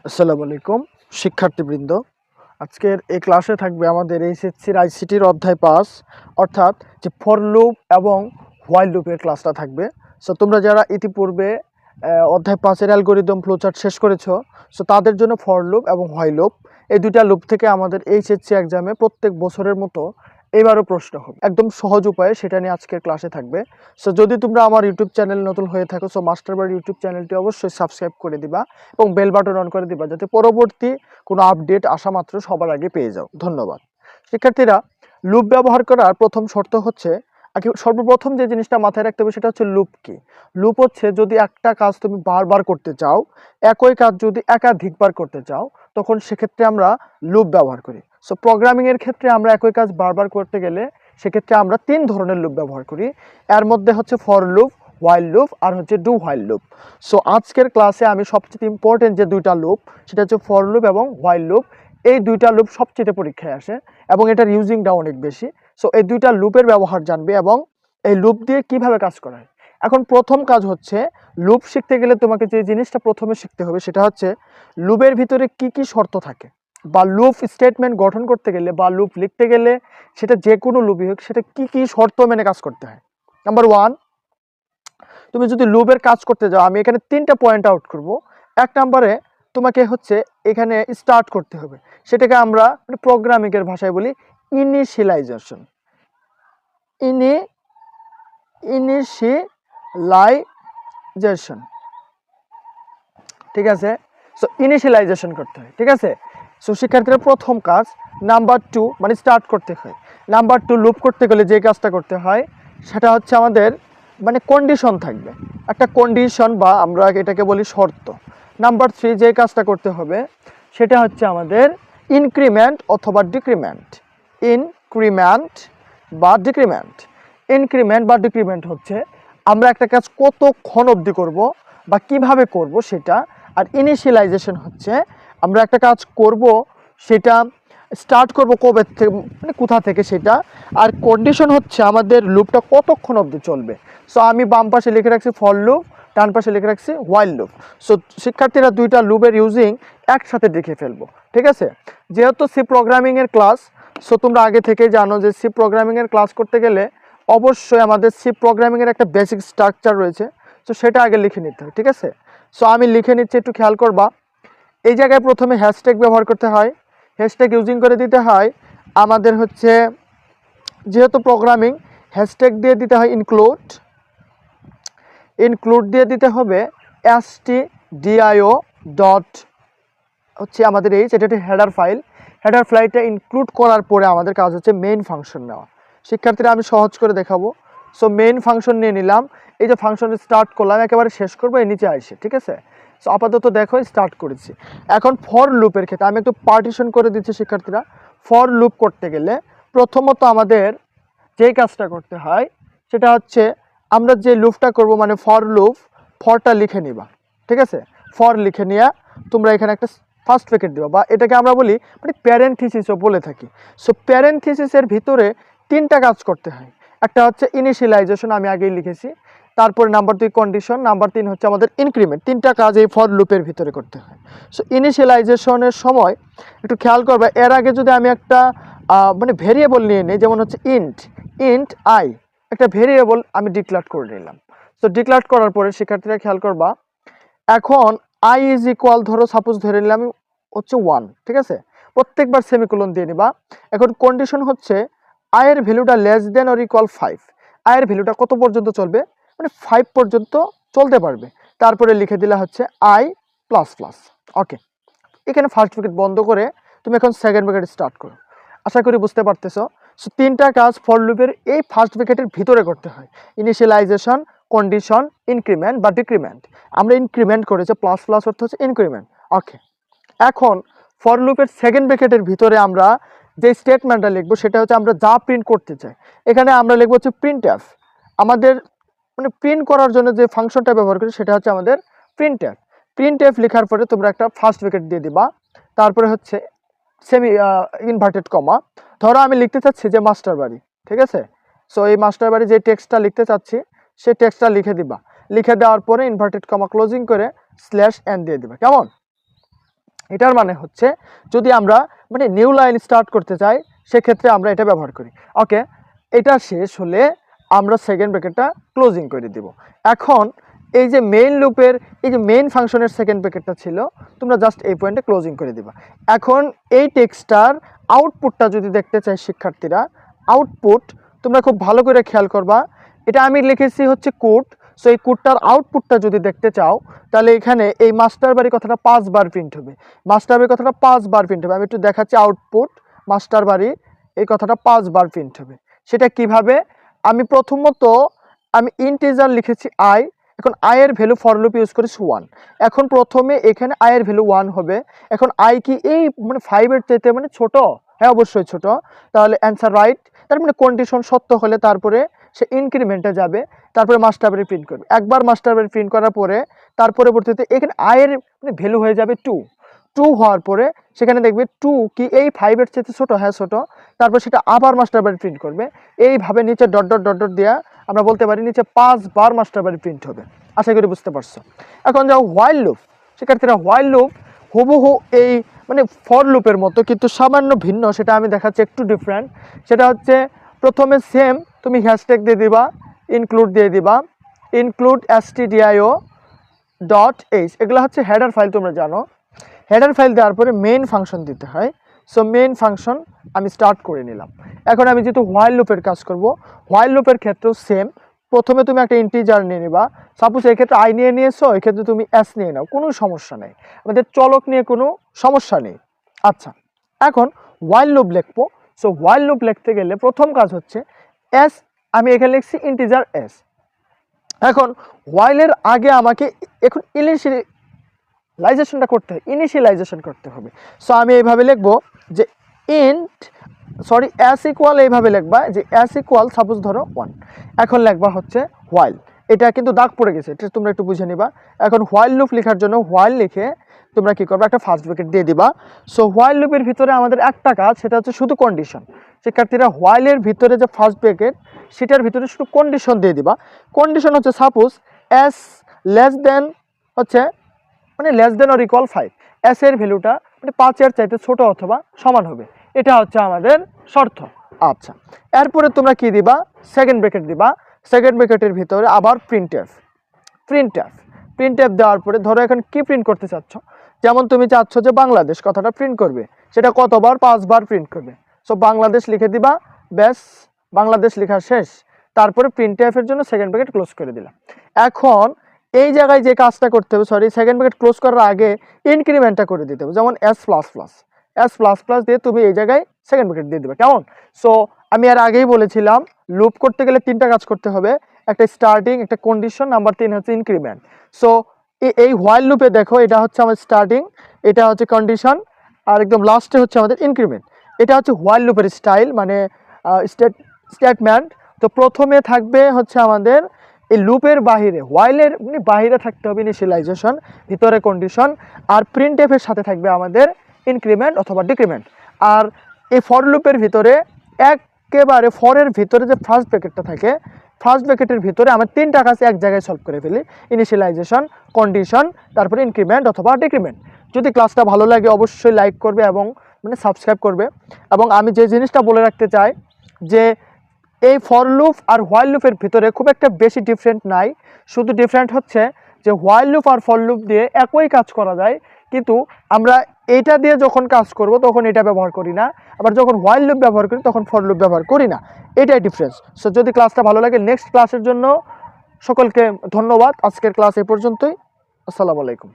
আসসালামু আলাইকুম শিক্ষার্থীবৃন্দ। আজকের এই ক্লাসে থাকবে আমাদের এইচএসসির আইসিটির অধ্যায় 5 অর্থাৎ যে ফর লুপ এবং হোয়াইল লুপের ক্লাসটা থাকবে। সো তোমরা যারা ইতিপূর্বে অধ্যায় 5-এর অ্যালগরিদম ফ্লোচার্ট শেষ করেছো, সো তাদের জন্য ফর লুপ এবং হোয়াইল লুপ এই দুইটা লুপ থেকে আমাদের এইচএসসি এক্সামে প্রত্যেক বছরের মতো এবারও প্রশ্ন হবে একদম সহজ উপায়ে, সেটা নিয়ে আজকের ক্লাসে থাকবে। সো যদি তোমরা আমার ইউটিউব চ্যানেল নতুন হয়ে থাকো, সো মাস্টারবাড়ি ইউটিউব চ্যানেলটি অবশ্যই সাবস্ক্রাইব করে দিবা এবং বেল বাটন অন করে দিবা, যাতে পরবর্তী কোনো আপডেট আসা মাত্র সবার আগে পেয়ে যাও। ধন্যবাদ। শিক্ষার্থীরা, লুপ ব্যবহার করার প্রথম শর্ত হচ্ছে, সর্বপ্রথম যে জিনিসটা মাথায় রাখতে হবে সেটা হচ্ছে লুপ কি। লুপ হচ্ছে যদি একটা কাজ তুমি বারবার করতে চাও, একই কাজ যদি একাধিকবার করতে চাও, তখন সেক্ষেত্রে আমরা লুপ ব্যবহার করি। সো প্রোগ্রামিংয়ের ক্ষেত্রে আমরা একই কাজ বারবার করতে গেলে সেক্ষেত্রে আমরা 3 ধরনের লুপ ব্যবহার করি। এর মধ্যে হচ্ছে ফর লুপ, হোয়াইল লুপ আর হচ্ছে ডু হোয়াইল লুপ। সো আজকের ক্লাসে আমি সবচেয়ে ইম্পর্টেন্ট যে দুইটা লুপ, সেটা হচ্ছে ফর লুপ এবং হোয়াইল লুপ। এই দুইটা লুপ সবচেয়ে পরীক্ষায় আসে এবং এটার ইউজিংটা অনেক বেশি। সো এই দুইটা লুপের ব্যবহার জানবে এবং এই লুপ দিয়ে কিভাবে কাজ করা হয়। এখন প্রথম কাজ হচ্ছে, লুপ শিখতে গেলে তোমাকে যে জিনিসটা প্রথমে শিখতে হবে সেটা হচ্ছে লুপের ভিতরে কি কি শর্ত থাকে, বা লুপ স্টেটমেন্ট গঠন করতে গেলে বা লুপ লিখতে গেলে সেটা যে কোনো লুপই হোক, সেটা কি কি শর্ত মেনে কাজ করতে হয়। নাম্বার 1, তুমি যদি লুপের কাজ করতে যাও, আমি এখানে 3টা পয়েন্ট আউট করব। 1 নম্বরে তোমাকে হচ্ছে এখানে স্টার্ট করতে হবে, সেটাকে আমরা প্রোগ্রামিংয়ের ভাষায় বলি ইনিশিয়ালাইজেশন। ইনিশিয়ালাইজেশন, ঠিক আছে। সো ইনিশিয়ালাইজেশন করতে হয়, ঠিক আছে। সো শিক্ষার্থীরা প্রথম কাজ। নাম্বার 2 মানে স্টার্ট করতে হয়। নাম্বার 2 লুপ করতে গেলে যে কাজটা করতে হয় সেটা হচ্ছে আমাদের মানে কন্ডিশন থাকবে, একটা কন্ডিশন বা আমরা এটাকে বলি শর্ত। নাম্বার 3 যে কাজটা করতে হবে সেটা হচ্ছে আমাদের ইনক্রিমেন্ট অথবা ডিক্রিমেন্ট। ইনক্রিমেন্ট বা ডিক্রিমেন্ট। ইনক্রিমেন্ট বা ডিক্রিমেন্ট হচ্ছে আমরা একটা কাজ কতক্ষণ অবধি করব বা কিভাবে করব সেটা। আর ইনিশিয়ালাইজেশন হচ্ছে আমরা একটা কাজ করব সেটা স্টার্ট করব কবে থেকে, মানে কোথা থেকে সেটা। আর কন্ডিশন হচ্ছে আমাদের লুপটা কতক্ষণ অবধি চলবে। সো আমি বাম পাশে লিখে রাখছি ফর লুপ, ডান পাশে লিখে রাখছি হোয়াইল লুপ। সো শিক্ষার্থীরা দুইটা লুপের ইউজিং একসাথে দেখে ফেলবো, ঠিক আছে। যেহেতু সি প্রোগ্রামিংয়ের ক্লাস, সো তোমরা আগে থেকেই জানো যে সি প্রোগ্রামিংয়ের ক্লাস করতে গেলে অবশ্যই আমাদের সি প্রোগ্রামিংয়ের একটা বেসিক স্ট্রাকচার রয়েছে, সো সেটা আগে লিখে নিতে হয়, ঠিক আছে। সো আমি লিখে নিচ্ছি, একটু খেয়াল করবা। এই জায়গায় প্রথমে হ্যাশট্যাগ ব্যবহার করতে হয়। হ্যাশট্যাগ ইউজিং করে দিতে হয় আমাদের হচ্ছে, যেহেতু প্রোগ্রামিং, হ্যাশট্যাগ দিয়ে দিতে হয় ইনক্লুড। ইনক্লুড দিয়ে দিতে হবে stdio ডট হচ্ছে আমাদের এটা হচ্ছে হেডার ফাইল। হেডার ফাইলটা ইনক্লুড করার পরে আমাদের কাজ হচ্ছে মেইন ফাংশন নেওয়া। শিক্ষার্থীরা আমি সহজ করে দেখাবো। সো মেইন ফাংশন নিয়ে নিলাম, এই যে ফাংশন স্টার্ট করলাম, একেবারে শেষ করবো এই নিচে আসে, ঠিক আছে। সো আপাতত দেখো স্টার্ট করেছি। এখন ফর লুপের ক্ষেত্রে আমি একটু পার্টিশন করে দিচ্ছি শিক্ষার্থীরা। ফর লুপ করতে গেলে প্রথমত আমাদের যেই কাজটা করতে হয় সেটা হচ্ছে আমরা যে লুপটা করব মানে ফর লুপ, ফরটা লিখে নিবা, ঠিক আছে। ফর লিখে নিয়ে তোমরা এখানে একটা ফার্স্ট ব্র্যাকেট দিবা, বা এটাকে আমরা বলি মানে প্যারেন্থিসিসও বলে থাকি। সো প্যারেন্থিসিসের ভিতরে 3টা কাজ করতে হয়। একটা হচ্ছে ইনিশিয়ালাইজেশন, আমি আগেই লিখেছি। তারপরে নাম্বার 2 কন্ডিশন, নাম্বার 3 হচ্ছে আমাদের ইনক্রিমেন্ট। 3টা কাজ এই ফর লুপের ভিতরে করতে হয়। সো ইনিশিয়ালাইজেশনের সময় একটু খেয়াল করবে, এর আগে যদি আমি একটা মানে ভেরিয়েবল নিয়ে নিই, যেমন হচ্ছে ইন্ট আই, একটা ভেরিয়েবল আমি ডিক্লেয়ার করে নিলাম। সো ডিক্লেয়ার করার পরে শিক্ষার্থীরা খেয়াল করবা, এখন আই ইজ ইকুয়াল, ধরো সাপোজ ধরে নিলাম হচ্ছে 1, ঠিক আছে। প্রত্যেকবার সেমিকোলন দিয়ে নিবা। এখন কন্ডিশন হচ্ছে আয়ের ভ্যালুটা লেস দেন অর ইকুয়াল 5। আয়ের ভ্যালুটা কত পর্যন্ত চলবে, মানে 5 পর্যন্ত চলতে পারবে। তারপরে লিখে দিলা হচ্ছে আই প্লাস প্লাস। ওকে, এখানে ফার্স্ট ব্র্যাকেট বন্ধ করে তুমি এখন সেকেন্ড ব্র্যাকেট স্টার্ট করো। আশা করি বুঝতে পারতেছো। সো 3টা কাজ ফর লুপের এই ফার্স্ট ব্র্যাকেটের ভিতরে করতে হয়, ইনিশিয়ালাইজেশন, কন্ডিশন, ইনক্রিমেন্ট বা ডিক্রিমেন্ট। আমরা ইনক্রিমেন্ট করেছি, প্লাস প্লাস অর্থ হচ্ছে ইনক্রিমেন্ট। ওকে, এখন ফর লুপের সেকেন্ড ব্র্যাকেটের ভিতরে আমরা যে স্টেটমেন্টটা লিখবো সেটা হচ্ছে আমরা যা প্রিন্ট করতে চাই। এখানে আমরা লিখবো হচ্ছে প্রিন্ট এফ। আমাদের মানে প্রিন্ট করার জন্য যে ফাংশনটা ব্যবহার করি সেটা হচ্ছে আমাদের প্রিন্ট এফ। প্রিন্ট এফ লেখার পরে তোমরা একটা ফার্স্ট ব্র্যাকেট দিয়ে দিবা, তারপরে হচ্ছে সেমি ইনভার্টেড কমা। ধরো আমি লিখতে চাচ্ছি যে মাস্টার বাড়ি, ঠিক আছে। সো এই মাস্টার বাড়ি যে টেক্সটটা লিখতে চাচ্ছি সেই টেক্সটটা লিখে দিবা। লিখে দেওয়ার পরে ইনভার্টেড কমা ক্লোজিং করে স্ল্যাশ এন দিয়ে দিবা, কেমন। এটার মানে হচ্ছে যদি আমরা মানে নিউ লাইন স্টার্ট করতে চাই সেক্ষেত্রে আমরা এটা ব্যবহার করি। ওকে, এটা শেষ হলে আমরা সেকেন্ড ব্র্যাকেটটা ক্লোজিং করে দিব। এখন এই যে মেইন লুপের এই যে মেইন ফাংশনের সেকেন্ড ব্র্যাকেটটা ছিল, তোমরা জাস্ট এই পয়েন্টে ক্লোজিং করে দিবা। এখন এই টেক্সটটার আউটপুটটা যদি দেখতে চাই শিক্ষার্থীরা, আউটপুট তোমরা খুব ভালো করে খেয়াল করবা। এটা আমি লিখেছি হচ্ছে কোড। সো এই কোডটার আউটপুটটা যদি দেখতে চাও তাহলে এখানে এই মাস্টার বাড়ি কথাটা 5 বার প্রিন্ট হবে। মাস্টার বাড়ি কথাটা 5 বার প্রিন্ট হবে। আমি একটু দেখাচ্ছি আউটপুট মাস্টার বাড়ি এই কথাটা 5 বার প্রিন্ট হবে। সেটা কিভাবে, আমি প্রথমত আমি ইন্টিজার লিখেছি আই। এখন আই এর ভ্যালু ফর লুপ ইউজ করেছি 1। এখন প্রথমে এখানে আই এর ভ্যালু 1 হবে। এখন আই কি এই মানে 5 এর চাইতে মানে ছোট? হ্যাঁ অবশ্যই ছোট। তাহলে অ্যান্সার রাইট। তার মানে কন্ডিশন সত্য হলে তারপরে সে ইনক্রিমেন্টে যাবে, তারপরে মাস্টার বাড়ি প্রিন্ট করবে। একবার মাস্টার বাড়ি প্রিন্ট করার পরে তার পরবর্তীতে এখানে আই এর মানে ভ্যালু হয়ে যাবে 2 হওয়ার পরে সেখানে দেখবে 2 কি এই 5 এর চাইতে ছোট? হ্যাঁ ছোট। তারপর সেটা আবার মাস্টার বাড়ি প্রিন্ট করবে। এইভাবে নিচে ডট ডট ডট ডট দেওয়া আমরা বলতে পারি নিচে 5 বার মাস্টার বাড়ি প্রিন্ট হবে। আশা করি বুঝতে পারছো। এখন যাও হোয়াইল লুপ। শিক্ষার্থীরা হোয়াইল লুপ হুবহু এই মানে ফর লুপের মতো কিন্তু সামান্য ভিন্ন, সেটা আমি দেখাচ্ছি একটু ডিফারেন্ট। সেটা হচ্ছে প্রথমে সেম তুমি হ্যাশট্যাগ দিয়ে দিবা, ইনক্লুড দিয়ে দিবা, ইনক্লুড stdio ডট এইচ, এগুলো হচ্ছে হেডার ফাইল, তোমরা জানো। হেডার ফাইল দেওয়ার পরে মেইন ফাংশন দিতে হয়। সো মেইন ফাংশন আমি স্টার্ট করে নিলাম। এখন আমি যেহেতু হোয়াইল লুপের কাজ করব, হোয়াইল লুপের ক্ষেত্রেও সেম। প্রথমে তুমি একটা ইন্টিজার নিয়ে নিবা। সাপোজ এই ক্ষেত্রে আই নিয়ে নিয়েছো, এই ক্ষেত্রে তুমি এস নিয়ে নাও, কোনো সমস্যা নেই। আমাদের চলক নিয়ে কোনো সমস্যা নেই। আচ্ছা, এখন হোয়াইল লুপ লিখবো। সো হোয়াইল লুপ লিখতে গেলে প্রথম কাজ হচ্ছে এস, আমি এখানে লিখছি ইন্টিজার এস। এখন হোয়াইলের আগে আমাকে এখন ইনিশিয়ালাইজেশনটা করতে হবে, ইনিশিয়ালাইজেশন করতে হবে। সো আমি এইভাবে লিখবো যে এস ইকুয়াল, এইভাবে লিখবা যে এস ইকুয়াল সাপোজ ধরো 1। এখন লিখবা হচ্ছে হোয়াইল, এটা কিন্তু দাগ পড়ে গেছে, এটা তোমরা একটু বুঝে নিবা। এখন হোয়াইল লুপ লেখার জন্য হোয়াইল লিখে তোমরা কি করবে, একটা ফার্স্ট ব্র্যাকেট দিয়ে দিবা। সো হোয়াইল লুপের ভিতরে আমাদের একটা কাজ, সেটা হচ্ছে শুধু কন্ডিশন। শিক্ষার্থীরা হোয়াইলের ভিতরে যে ফার্স্ট ব্র্যাকেট সেটার ভিতরে শুধু কন্ডিশন দিয়ে দিবা। কন্ডিশন হচ্ছে সাপোজ এস লেস দেন হচ্ছে মানে less than or equal 5, S এর ভ্যালুটা মানে 5 এর চাইতে ছোট অথবা সমান হবে, এটা হচ্ছে আমাদের শর্ত। আচ্ছা, এরপরে তোমরা কি দিবা, সেকেন্ড ব্র্যাকেট দিবা। সেকেন্ড ব্র্যাকেটের ভিতরে আবার প্রিন্টএফ দেওয়ার পরে ধরো এখন কি প্রিন্ট করতে চাচ্ছ, যেমন তুমি চাচ্ছ যে বাংলাদেশ কথাটা প্রিন্ট করবে, সেটা কতবার? 5 বার প্রিন্ট করবে। সো বাংলাদেশ লিখে দিবা, ব্যাস বাংলাদেশ লেখা শেষ। তারপরে প্রিন্টএফ এর জন্য সেকেন্ড ব্র্যাকেট ক্লোজ করে দিলাম। এখন এই জায়গায় যে কাজটা করতে হবে, সেকেন্ড ব্র্যাকেট ক্লোজ করার আগে ইনক্রিমেন্টটা করে দিতে হবে, যেমন এস প্লাস প্লাস দিয়ে তুমি এই জায়গায় সেকেন্ড ব্র্যাকেট দিয়ে দেবে, কেমন? সো আমি আর আগেই বলেছিলাম লুপ করতে গেলে 3টা কাজ করতে হবে, একটা স্টার্টিং, একটা কন্ডিশন, নাম্বার 3 হচ্ছে ইনক্রিমেন্ট। সো এই হোয়াইল লুপে দেখো এটা হচ্ছে আমার স্টার্টিং, এটা হচ্ছে কন্ডিশন, আর একদম লাস্টে হচ্ছে আমাদের ইনক্রিমেন্ট। এটা হচ্ছে হোয়াইল লুপের স্টাইল মানে স্টেটমেন্ট। তো প্রথমে থাকবে হচ্ছে আমাদের এই লুপের বাহিরে, হোয়াইলের মানে বাহিরে থাকতে হবে ইনিশিয়ালাইজেশন, ভিতরে কন্ডিশন, আর প্রিন্টএফ এর সাথে থাকবে আমাদের ইনক্রিমেন্ট অথবা ডিক্রিমেন্ট। আর এই ফর লুপের ভিতরে একেবারে ফরের ভিতরে যে ফার্স্ট ব্র্যাকেটটা থাকে, ফার্স্ট ব্র্যাকেটের ভিতরে আমরা 3টা কাজ এক জায়গায় সলভ করে ফেলি, ইনিশিয়ালাইজেশন, কন্ডিশন, তারপরে ইনক্রিমেন্ট অথবা ডিক্রিমেন্ট। যদি ক্লাসটা ভালো লাগে অবশ্যই লাইক করবে এবং মানে সাবস্ক্রাইব করবে। এবং আমি যে জিনিসটা বলে রাখতে চাই যে এই ফর লুপ আর হোয়াইল লুপের ভিতরে খুব একটা বেশি ডিফারেন্ট নাই, শুধু ডিফারেন্ট হচ্ছে যে হোয়াইল লুপ আর ফর লুপ দিয়ে একই কাজ করা যায়, কিন্তু আমরা এটা দিয়ে যখন কাজ করব তখন এটা ব্যবহার করি না, আবার যখন হোয়াইল লুপ ব্যবহার করি তখন ফর লুপ ব্যবহার করি না, এটাই ডিফারেন্স। সো যদি ক্লাসটা ভালো লাগে, নেক্সট ক্লাসের জন্য সকলকে ধন্যবাদ। আজকের ক্লাস এই পর্যন্তই। আসসালামু আলাইকুম।